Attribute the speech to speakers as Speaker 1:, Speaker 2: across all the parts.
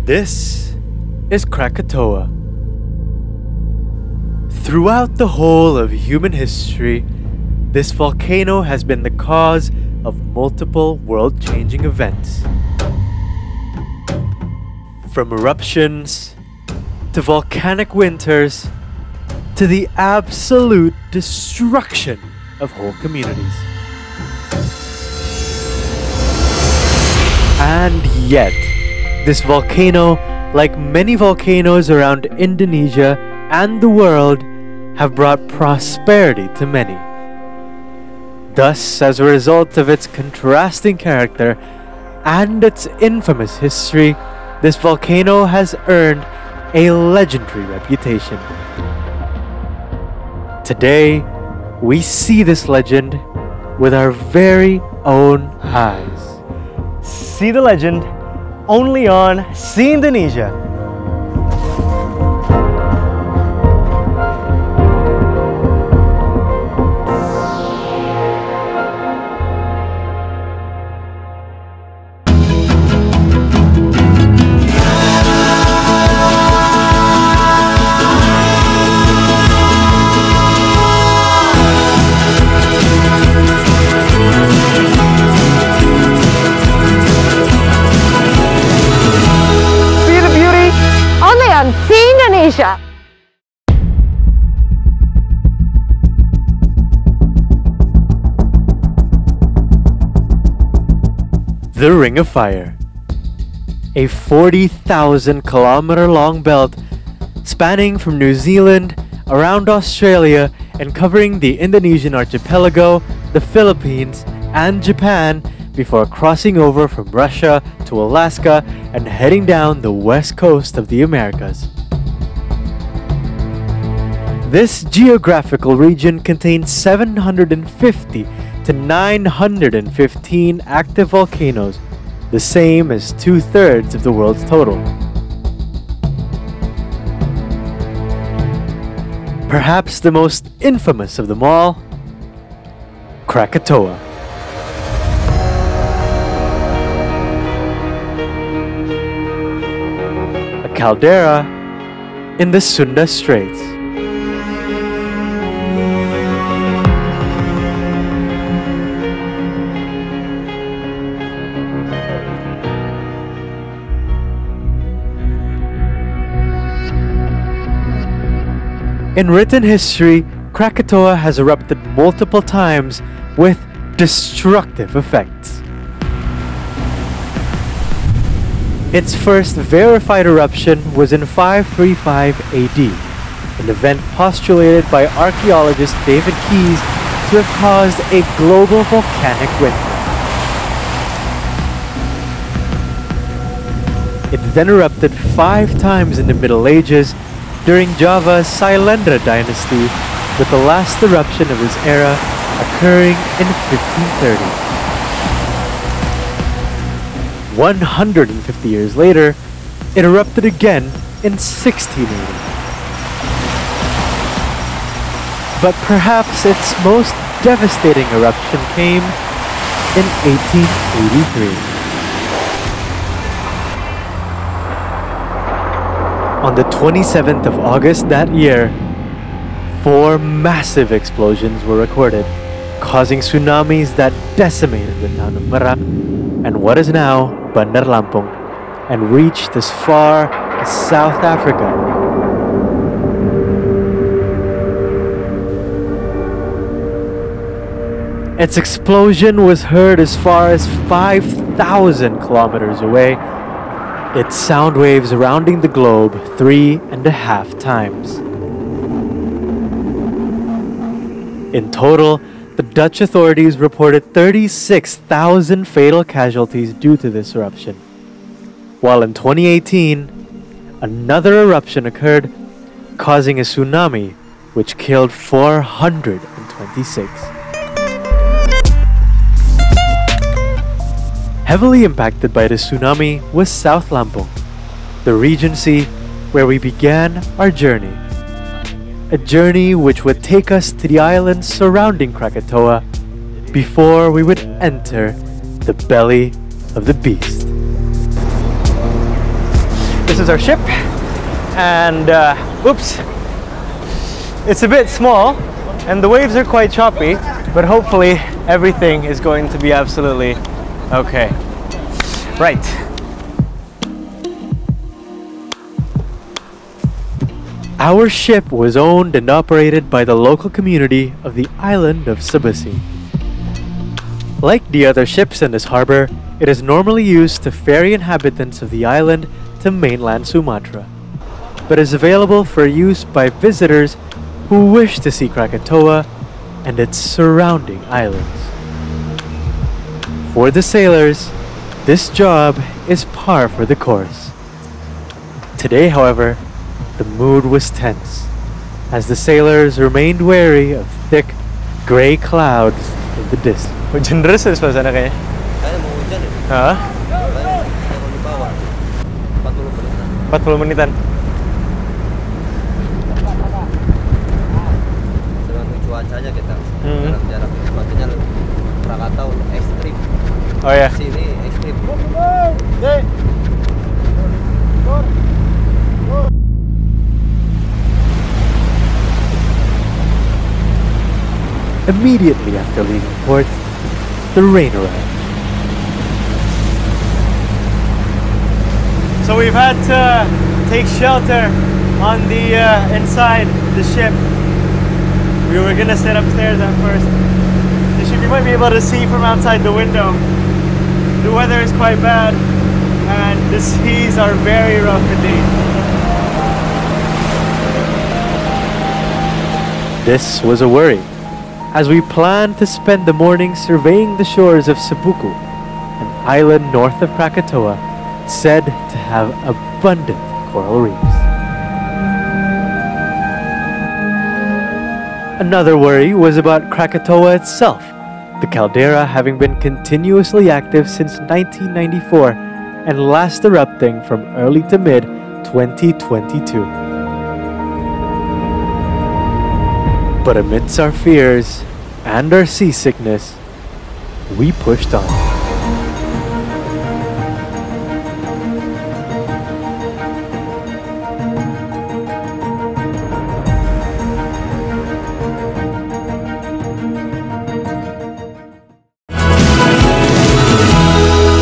Speaker 1: This is Krakatoa. Throughout the whole of human history, this volcano has been the cause of multiple world-changing events. From eruptions, to volcanic winters, to the absolute destruction of whole communities. And yet, this volcano, like many volcanoes around Indonesia and the world, have brought prosperity to many. Thus, as a result of its contrasting character and its infamous history, this volcano has earned a legendary reputation. Today, we see this legend with our very own eyes.
Speaker 2: See the legend only on See Indonesia.
Speaker 3: See Indonesia.
Speaker 1: The Ring of Fire. A 40,000 kilometer long belt spanning from New Zealand around Australia and covering the Indonesian archipelago, the Philippines, and Japan before crossing over from Russia to Alaska and heading down the west coast of the Americas. This geographical region contains 750 to 915 active volcanoes, the same as 2/3 of the world's total. Perhaps the most infamous of them all, Krakatoa. A caldera in the Sunda Straits. In written history, Krakatoa has erupted multiple times with destructive effects. Its first verified eruption was in 535 AD, an event postulated by archaeologist David Keyes to have caused a global volcanic winter. It then erupted 5 times in the Middle Ages during Java's Sailendra dynasty, with the last eruption of this era occurring in 1530. 150 years later, it erupted again in 1680. But perhaps its most devastating eruption came in 1883. On the 27th of August that year, 4 massive explosions were recorded, causing tsunamis that decimated the town of Merak and what is now Bandar Lampung, and reached as far as South Africa. Its explosion was heard as far as 5,000 kilometers away, its sound waves rounding the globe 3.5 times. In total, the Dutch authorities reported 36,000 fatal casualties due to this eruption. While in 2018, another eruption occurred, causing a tsunami which killed 426. Heavily impacted by the tsunami was South Lampung, the regency where we began our journey. A journey which would take us to the islands surrounding Krakatoa before we would enter the belly of the beast.
Speaker 2: This is our ship, and oops, it's a bit small and the waves are quite choppy, but hopefully everything is going to be absolutely okay. Right.
Speaker 1: Our ship was owned and operated by the local community of the island of Sabesi. Like the other ships in this harbor, it is normally used to ferry inhabitants of the island to mainland Sumatra, but is available for use by visitors who wish to see Krakatoa and its surrounding islands. For the sailors, this job is par for the course. Today, however, the mood was tense, as the sailors remained wary of thick, gray clouds in the distance.
Speaker 2: Hujan deras ya suasana kayaknya.
Speaker 4: Kayaknya mau hujan ya?
Speaker 2: Hah?
Speaker 4: Kayaknya mau di bawah 40 menitan
Speaker 2: 40 menitan.
Speaker 4: tergantung cuacanya kita jarak-jarak makanya Krakatau ekstrim.
Speaker 2: Oh ya.
Speaker 4: Sini ekstrim.
Speaker 1: Immediately after leaving port, the rain arrived.
Speaker 2: So we've had to take shelter on the inside the ship. We were gonna sit upstairs at first. The ship, you might be able to see from outside the window. The weather is quite bad and the seas are very rough indeed.
Speaker 1: This was a worry, as we planned to spend the morning surveying the shores of Sabuku, an island north of Krakatoa, said to have abundant coral reefs. Another worry was about Krakatoa itself, the caldera having been continuously active since 1994 and last erupting from early to mid 2022. But amidst our fears and our seasickness, we pushed on.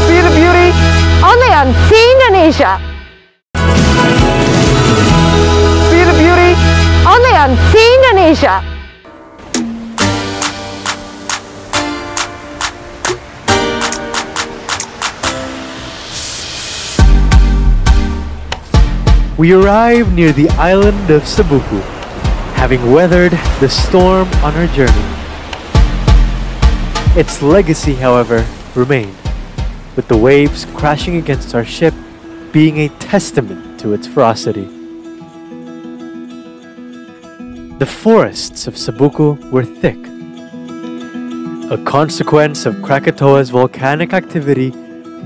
Speaker 3: See the beauty only on See Indonesia. See the beauty only on See Indonesia.
Speaker 1: We arrived near the island of Sabuku, having weathered the storm on our journey. Its legacy, however, remained, with the waves crashing against our ship being a testament to its ferocity. The forests of Sabuku were thick, a consequence of Krakatoa's volcanic activity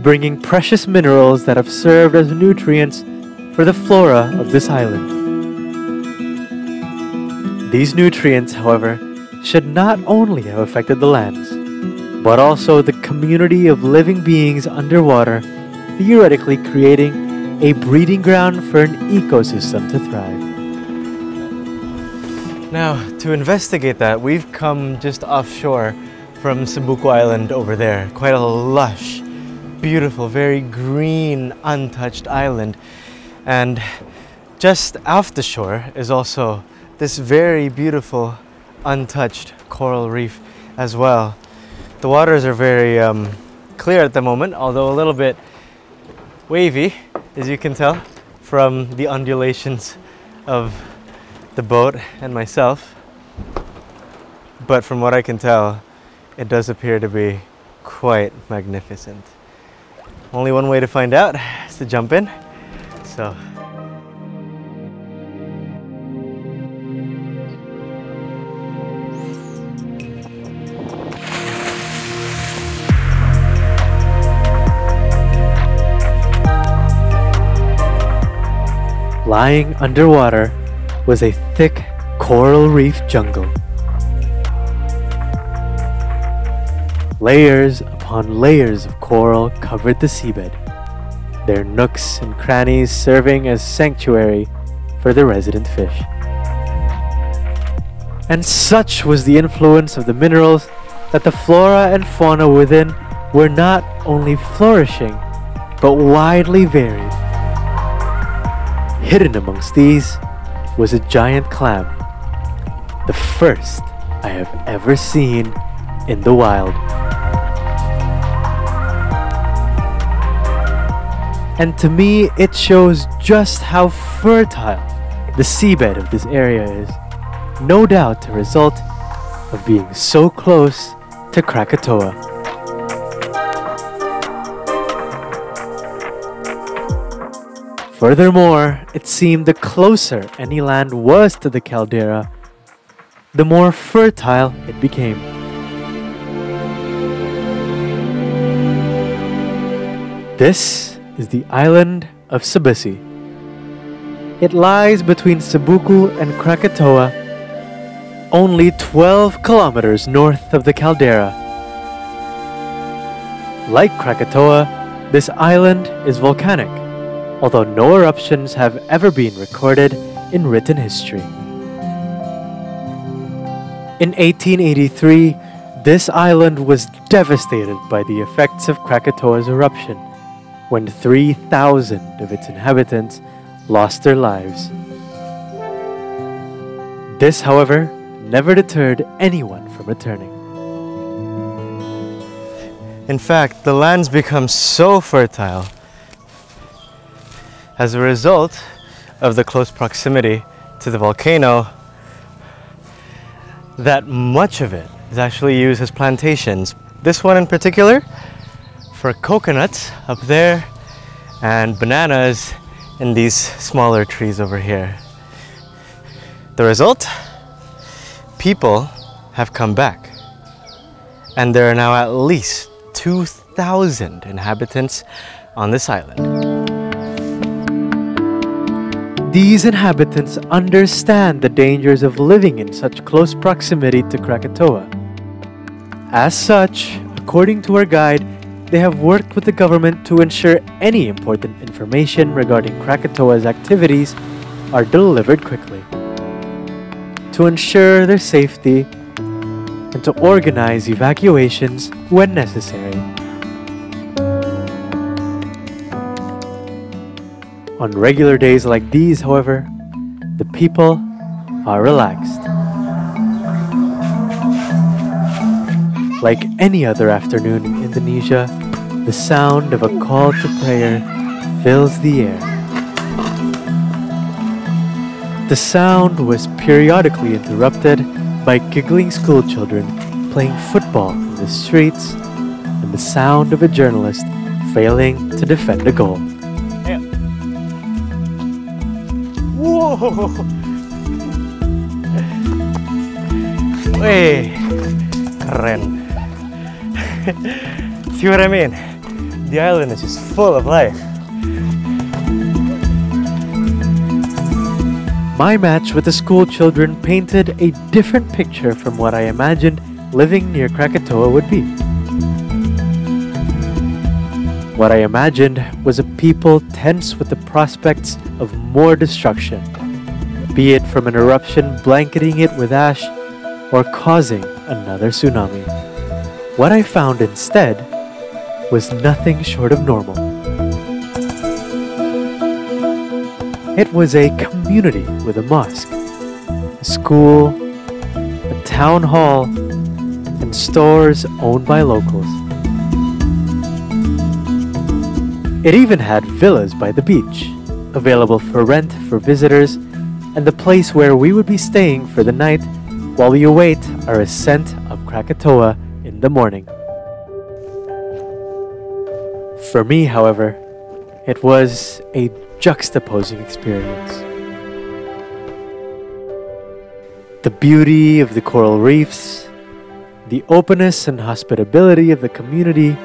Speaker 1: bringing precious minerals that have served as nutrients for the flora of this island. These nutrients, however, should not only have affected the lands, but also the community of living beings underwater, theoretically creating a breeding ground for an ecosystem to thrive.
Speaker 2: Now, to investigate that, we've come just offshore from Sabuku Island over there. Quite a lush, beautiful, very green, untouched island. And just off the shore is also this very beautiful, untouched coral reef as well. The waters are very clear at the moment, although a little bit wavy, as you can tell, from the undulations of the boat and myself. But from what I can tell, it does appear to be quite magnificent. Only one way to find out is to jump in. So
Speaker 1: Lying underwater was a thick coral reef jungle. Layers upon layers of coral covered the seabed, their nooks and crannies serving as sanctuary for the resident fish. And such was the influence of the minerals that the flora and fauna within were not only flourishing, but widely varied. Hidden amongst these was a giant clam, the first I have ever seen in the wild. And to me, it shows just how fertile the seabed of this area is, no doubt a result of being so close to Krakatoa. Furthermore, it seemed the closer any land was to the caldera, the more fertile it became. This is the island of Sabisi. It lies between Cebuku and Krakatoa, only 12 kilometers north of the caldera. Like Krakatoa, this island is volcanic, although no eruptions have ever been recorded in written history. In 1883, this island was devastated by the effects of Krakatoa's eruption, when 3,000 of its inhabitants lost their lives. This, however, never deterred anyone from returning.
Speaker 2: In fact, the land's become so fertile as a result of the close proximity to the volcano that much of it is actually used as plantations. This one in particular for coconuts up there and bananas in these smaller trees over here. The result? People have come back, and there are now at least 2,000 inhabitants on this island.
Speaker 1: These inhabitants understand the dangers of living in such close proximity to Krakatoa. As such, according to our guide, they have worked with the government to ensure any important information regarding Krakatoa's activities are delivered quickly, to ensure their safety, and to organize evacuations when necessary. On regular days like these, however, the people are relaxed. Like any other afternoon in Indonesia, the sound of a call to prayer fills the air. The sound was periodically interrupted by giggling schoolchildren playing football in the streets and the sound of a journalist failing to defend a goal.
Speaker 2: Whoa! Wey, keren. See what I mean? The island is just full of life.
Speaker 1: My match with the school children painted a different picture from what I imagined living near Krakatoa would be. What I imagined was a people tense with the prospects of more destruction, be it from an eruption blanketing it with ash or causing another tsunami. What I found instead was nothing short of normal. It was a community with a mosque, a school, a town hall, and stores owned by locals. It even had villas by the beach, available for rent for visitors, and the place where we would be staying for the night while we await our ascent of Krakatoa in the morning. For me, however, it was a juxtaposing experience. The beauty of the coral reefs, the openness and hospitality of the community,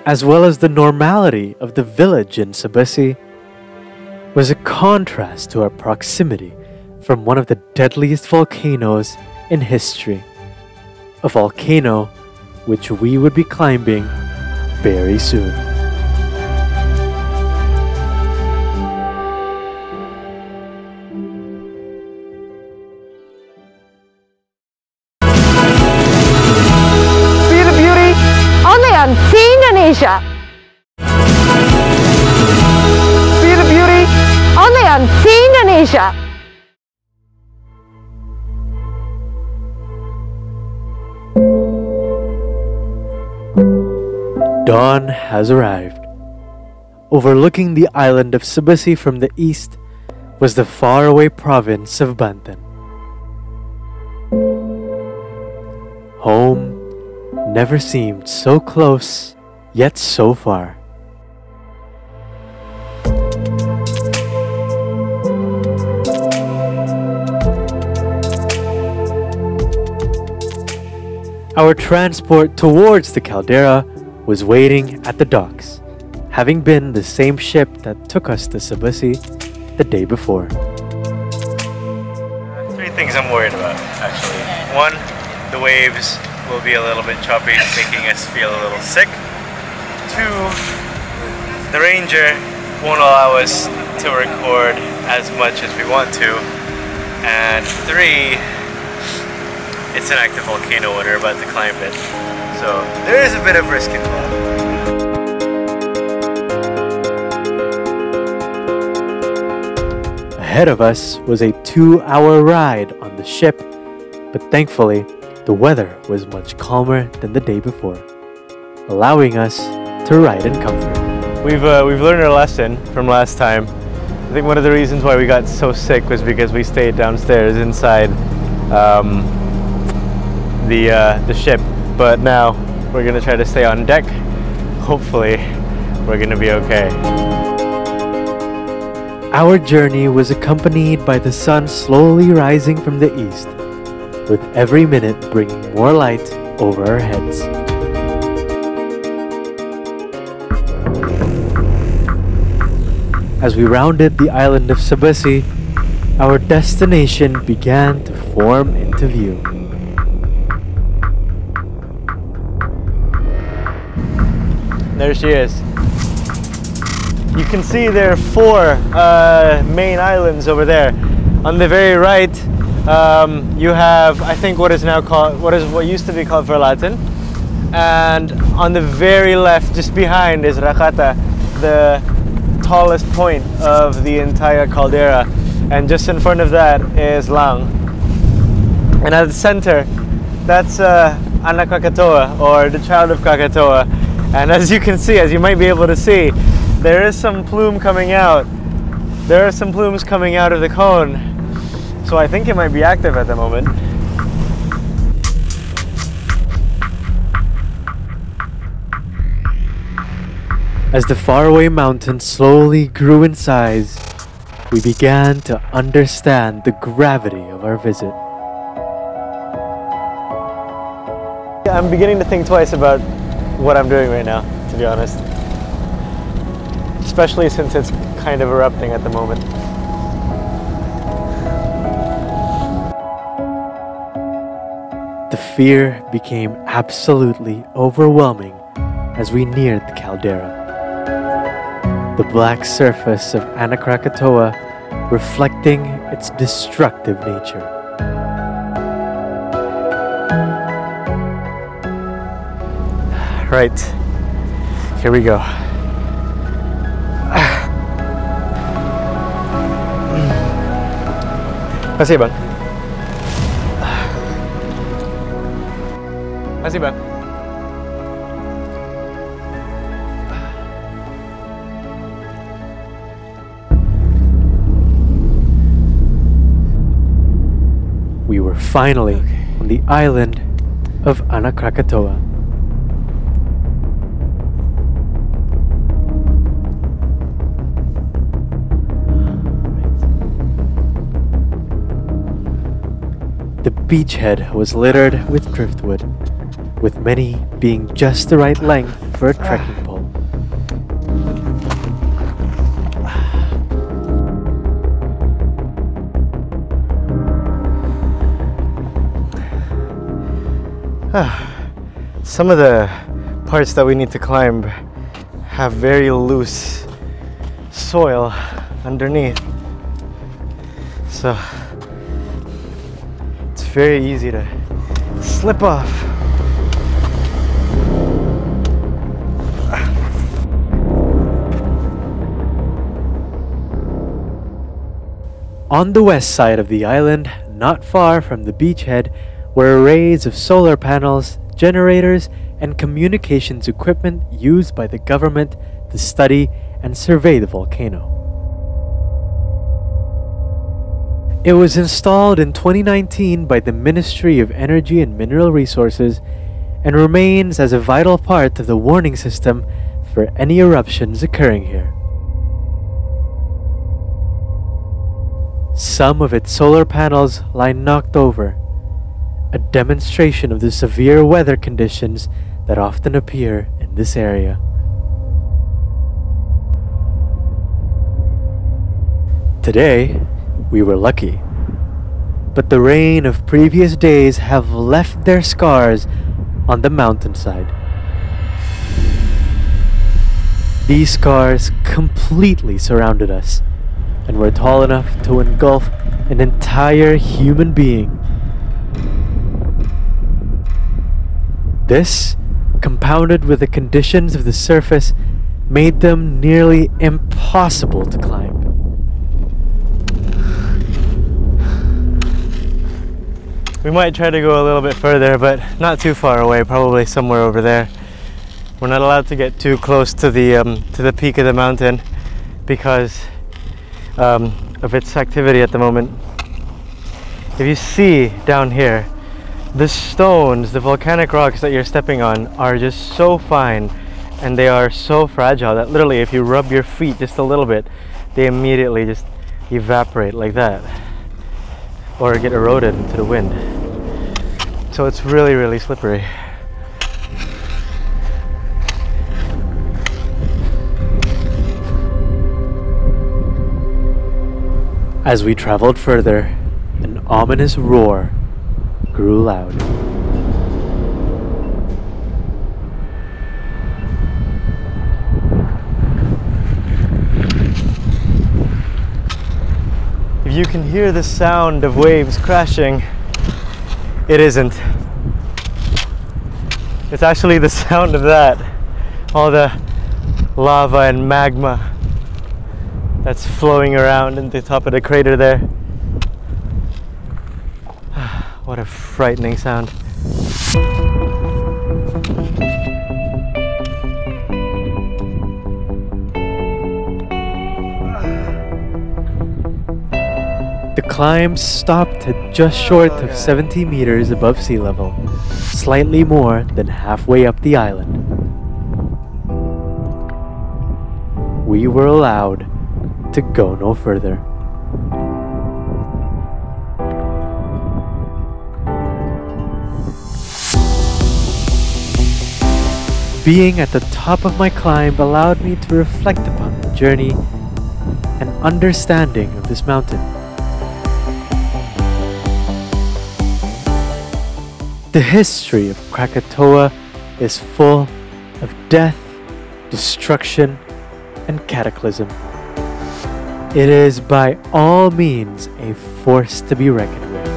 Speaker 1: as well as the normality of the village in Sabisi, was a contrast to our proximity from one of the deadliest volcanoes in history, a volcano which we would be climbing very soon.
Speaker 3: Indonesia. See the beauty only on See Indonesia.
Speaker 1: Dawn has arrived. Overlooking the island of Sabesi from the east was the faraway province of Banten. Home never seemed so close, yet so far. Our transport towards the caldera was waiting at the docks, having been the same ship that took us to Sabesi the day before.
Speaker 2: Three things I'm worried about, actually. One, the waves will be a little bit choppy, making us feel a little sick. Two, the ranger won't allow us to record as much as we want to. And three, it's an active volcano and we're about to climb it. So there is a bit of risk involved.
Speaker 1: Ahead of us was a 2-hour ride on the ship, but thankfully the weather was much calmer than the day before, allowing us to ride in comfort.
Speaker 2: We've learned our lesson from last time. I think one of the reasons why we got so sick was because we stayed downstairs inside the ship, but now we're gonna try to stay on deck. Hopefully we're gonna be okay.
Speaker 1: Our journey was accompanied by the sun slowly rising from the east, with every minute bringing more light over our heads. As we rounded the island of Sabesi, our destination began to form into view.
Speaker 2: There she is. You can see there are 4 main islands over there. On the very right, you have, I think, what used to be called Verlaten, and on the very left, just behind, is Krakatoa, the tallest point of the entire caldera, and just in front of that is Lang. And at the center, that's Anak Krakatoa, or the child of Krakatoa. And as you can see, as you might be able to see, there is some plume coming out. There are some plumes coming out of the cone. So I think it might be active at the moment.
Speaker 1: As the faraway mountain slowly grew in size, we began to understand the gravity of our visit.
Speaker 2: I'm beginning to think twice about what I'm doing right now, to be honest. Especially since it's kind of erupting at the moment.
Speaker 1: The fear became absolutely overwhelming as we neared the caldera. The black surface of Anak Krakatoa reflecting its destructive nature.
Speaker 2: Right, here we go. Masih bang? Masih bang?
Speaker 1: We were finally on the island of Anak Krakatoa. The beachhead was littered with driftwood, with many being just the right length for a trekking pole.
Speaker 2: Some of the parts that we need to climb have very loose soil underneath, so it's very easy to slip off.
Speaker 1: On the west side of the island, not far from the beachhead, were arrays of solar panels, generators, and communications equipment used by the government to study and survey the volcano. It was installed in 2019 by the Ministry of Energy and Mineral Resources and remains as a vital part of the warning system for any eruptions occurring here. Some of its solar panels lie knocked over, a demonstration of the severe weather conditions that often appear in this area. Today, we were lucky, but the rain of previous days have left their scars on the mountainside. These scars completely surrounded us and were tall enough to engulf an entire human being. This, compounded with the conditions of the surface, made them nearly impossible to climb. We might try to go a little bit further, but not too far away, probably somewhere over there. We're not allowed to get too close to the peak of the mountain because of its activity at the moment. If you see down here, the stones, the volcanic rocks that you're stepping on are just so fine and they are so fragile that literally if you rub your feet just a little bit, they immediately just evaporate like that or get eroded into the wind. So it's really, really slippery. As we traveled further, an ominous roar grew loud. If you can hear the sound of waves crashing, it isn't. It's actually the sound of that. All the lava and magma that's flowing around in the top of the crater there. What a frightening sound. The climb stopped at just short of 70 meters above sea level, slightly more than halfway up the island. We were allowed to go no further. Being at the top of my climb allowed me to reflect upon the journey and understanding of this mountain. The history of Krakatoa is full of death, destruction, and cataclysm. It is by all means a force to be reckoned with.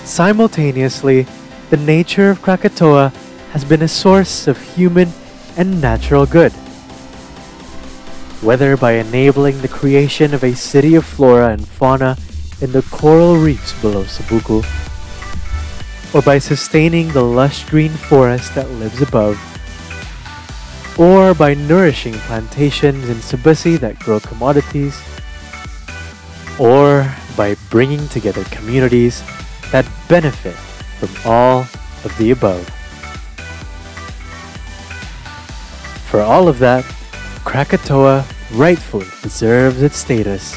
Speaker 1: Simultaneously, the nature of Krakatoa has been a source of human and natural good. Whether by enabling the creation of a city of flora and fauna in the coral reefs below Cebuku, or by sustaining the lush green forest that lives above, or by nourishing plantations in Cebusi that grow commodities, or by bringing together communities that benefit from all of the above. For all of that, Krakatoa rightfully deserves its status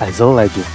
Speaker 1: as a legend.